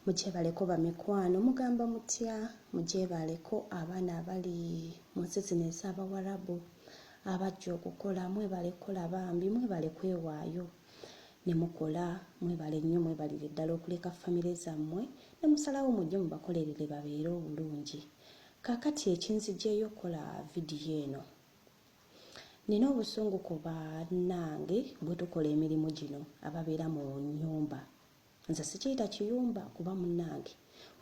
Mujebaleko bamikwano mugamba mutya mujebaleko abaana abali mu nsi ez'Abawarabu abajja okukola mwebale kukola bambi mwebale kwewaayo ne mukola mwebale nnyo mwebalire ddala okuleka famire zammwe ne musalawo mujje mubakolerere babeere obulungi. Kaakati ekinziggyeyo okukola vidiyo eno nina obusungu ku bannange bwe tukola emirimu gino ababeera mu nnyumba. Nze sikiyita kiyumba kuba munnange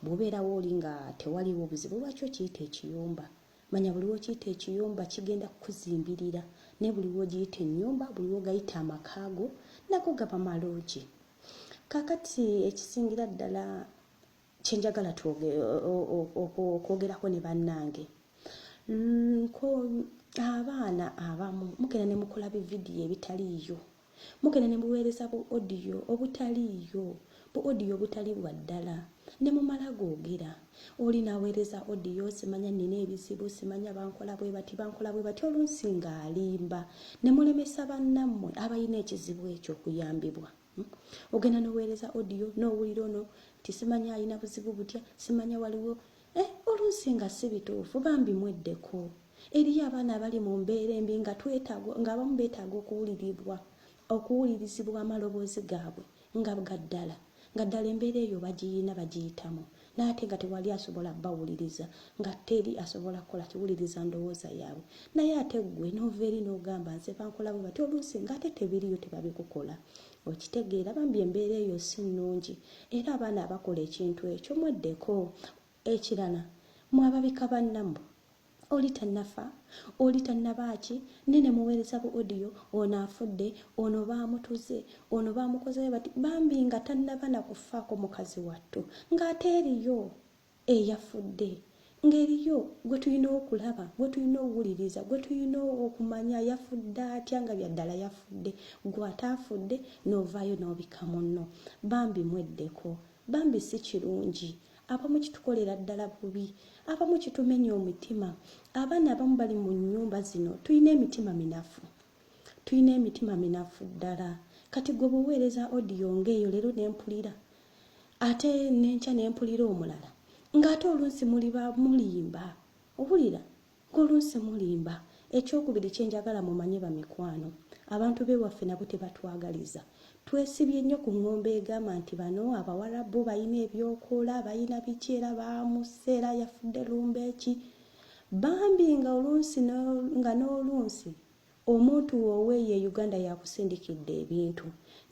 bw'obeerawo oli nga tewaliwo buzibu lwaki okiyita ekiyumba. Manya buli w'okiyita ekiyumba kigenda kukuzimbirira ne buli w'ogiyita ennyumba buli w'ogayita amakaago nago gaba malungi. Kaakati ekisingira ddala kyenjagala okwogerako ne bannange abaana abamu mugenda ne mukola bividiyo ebitaliiyo, mugenda ne muweereza bu odiyo obutaliiyo, bu odiyo obutali bwa ddala ne mumala googera. Oli n'aweereza odiyo simanya nnina ebizibu simanya bankola bwe bati oluusi ng'alimba ne mulemesa bannammwe abalina ekizibu ekyo okuyambibwa. Ogenda n'oweereza odiyo n'owulira ono tisimanya alina buzibu butya simanya waliwo oluusi nga si bituufu bambi mweddeko. Eriyo abaana abali mu mbeera embi ng'abamu beetaaga okuwulirizibwa amaloboozi gaabwe nga ddala embeera eyo bagiyitamu n'ate nga tewali asobola bawuliriza nga teri asobola kukola kiwuliriza ndowooza yaabwe. Naye ate ggwe n'ova eri n'ogamba nze bankola bwe bati oluusi ng'ate tebiriyo tebabikukola. Okitegeera bambi embeera eyo si nnungi era abaana abakola ekintu ekyo mweddeko. Ekirala mwababika bannammwe oli tannafa oli tannabaaki nene muweereza bu odiyo ono afudde ono baamutuze ono baamukoze bati bambi nga tannaba na kufaako mukazi wattu ng'ate eriyo eyafudde ng'eriyo gwe tulina okulaba gwe tulina owuliriza gwe tulina okumanya yafudde atya nga byaddala yafudde gwe ataafudde n'ovaayo n'obika munno. Bambi mweddeko bambi si kirungi. Abamu kitukolera ddala bubi, abamu kitumenya omutima. Abaana abamu bali mu nnyumba zino tulina emitima minafu ddala. Kati gwe buweereza odiyo ng'eyo leero n'empulira ate n'enkya n'empulira omulala ng'ate oluusi mulimba owulira ng'oluusi mulimba. Ekyokubiri kyenjagala mumanye bamikwano abantu b'ewaffe nabo tebatwagaliza. Twesibye nnyo ku ngombe egamba nti bano Abawarabu balina ebyokola balina biki era baamuseera yafudde lumbeeki bambi nga oluusi nga n'oluusi omuntu wooweeyo e Uganda yakusindikidde ebintu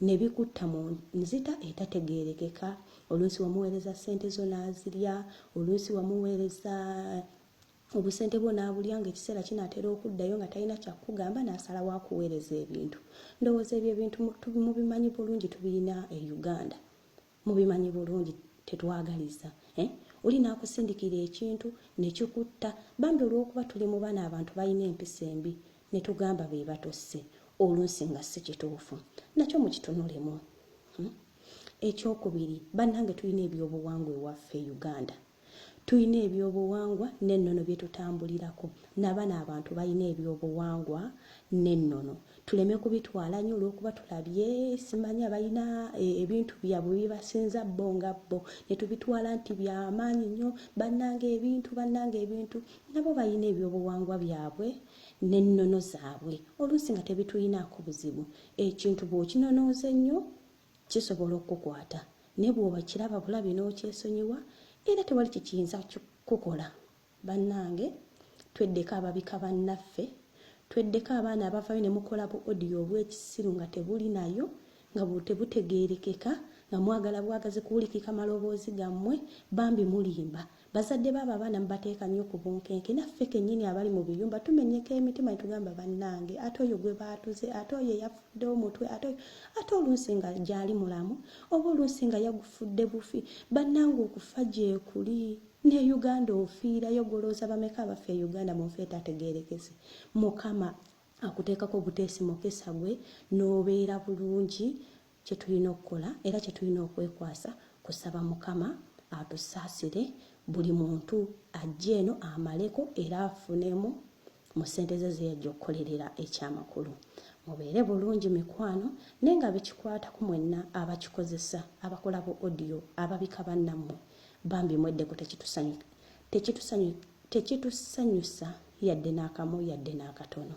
ne bikutta mu nzita etategeerekeka. Oluusi wamuweereza ssente zo n'azirya, oluusi wamuweereza obusente bwo n'abulya ng'ekiseera kinaatera okuddayo nga talina kyakugamba n'asalawo akuweereza ebintu. Ndowooza ebyo ebintu mubimanyi bulungi tubirina e Uganda. Mubimanyi bulungi tetwagaliza. Oli n'akusindikira ekintu ne kikutta bambi olw'okuba tuli mu baana abantu balina empisa embi ne tugamba be batosse oluusi nga si kituufu. Nakyo mukitunulemu. Ekyokubiri bannange tulina ebyobuwangwa ewaffe e Uganda. Tulina ebyobuwangwa n'ennono bye tutambulirako. N'abaana abantu balina ebyobuwangwa n'ennono. Tuleme kubitwala nnyo olw'okuba tulabye simanya balina ebintu byabwe bibasinza bo nga bo ne tubitwala nti by'amaanyi nnyo. Bannange ebintu nabo balina ebyobuwangwa byabwe n'ennono zaabwe oluusi nga tebitulinaako buzibu. Ekintu bw'okinonooza ennyo kisobola okukukwata naye bw'oba kiraba bulabi n'okyesonyiwa era tewali kikiyinza kukola. Bannange tweddeko ababika bannaffe, tweddeko abaana abavaayo ne mukola bu odiyo obw'ekisiru nga tebuli nayo nga tebutegeerekeka nga mwagala bwagazi kuwulikika maloboozi gammwe bambi mulimba. Bazadde baabo abaana mubateeka nnyo ku bunkenke naffe kennyini abali mu biyumba tumenyeka emitima ne tugamba bannange ate oyo gwe baatuze ate oyo eyafudde omutwe ate oluusi nga gyali mulamu oba oluusi nga yagufudde bufi. Bannange okufa gye kuli ne Uganda ofiirayo golooza bameka abafe e Uganda mu nfe etategeerekese. Mukama akuteekako obuteesimokesa gwe n'obeera bulungi. Kye tulina okukola era kye tulina okwekwasa kusaba Mukama atusaasire buli muntu ajje eno amaleko era afunemu mu ssente ze yajja okukolerera ekyamakulu. mubeere bulungi mikwano naye nga bekikwatako mwenna abakikozesa abakola bu audio ababika bannammwe bambi mweddeko tekitusanyusa yadde n'akamu yadde n'akatono.